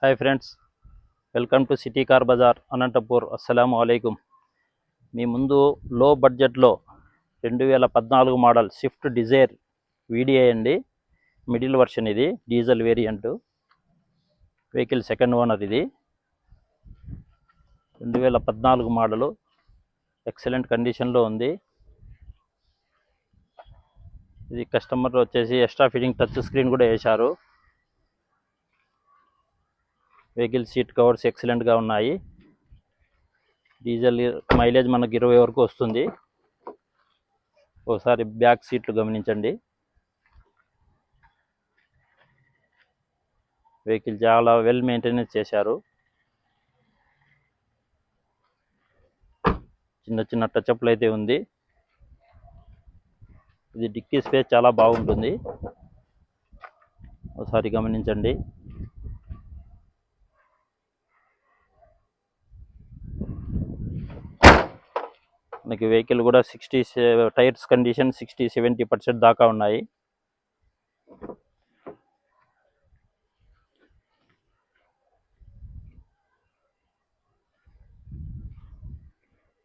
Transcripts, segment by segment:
Hi friends, welcome to City Car Bazaar Anantapur. అస్సలాము అలైకుం. మీ ముందు లో బడ్జెట్లో 2014 మోడల్ స్విఫ్ట్ డిజైర్ వీడిఐ అండి. మిడిల్ వర్షన్ ఇది, diesel variant. Vehicle second owner. ఇది 2014 మోడలు, ఎక్సలెంట్ కండిషన్లో ఉంది. ఇది కస్టమర్ వచ్చేసి ఎక్స్ట్రా ఫిట్టింగ్ టచ్ స్క్రీన్ కూడా వేశారు. వెహికల్ సీట్ కవర్స్ ఎక్సలెంట్గా ఉన్నాయి. డీజిల్ మైలేజ్ మనకు 20 వరకు వస్తుంది. ఒకసారి బ్యాక్ సీట్లు గమనించండి. వెహికల్ చాలా వెల్ మెయింటెనెన్స్ చేశారు. చిన్న చిన్న టచ్అప్లు అయితే ఉంది. ఇది డిక్కీ స్పేస్ చాలా బాగుంటుంది. ఒకసారి గమనించండి. మనకి వెహికల్ కూడా 60 టైర్స్ కండిషన్ 60-70% దాకా ఉన్నాయి.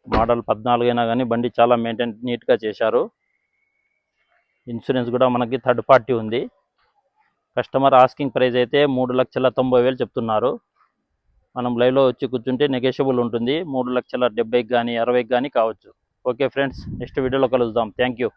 మోడల్ 14 అయినా కానీ బండి చాలా మెయింటైన్ నీట్గా చేశారు. ఇన్సూరెన్స్ కూడా మనకి థర్డ్ పార్టీ ఉంది. కస్టమర్ ఆస్కింగ్ ప్రైస్ అయితే 3,90,000 చెప్తున్నారు. మనం లైవ్లో వచ్చి కూర్చుంటే నెగోషియబుల్ ఉంటుంది. 3,70,000 కానీ 60,000 కానీ కావచ్చు. ఓకే ఫ్రెండ్స్, నెక్స్ట్ వీడియోలో కలుద్దాం. Thank you.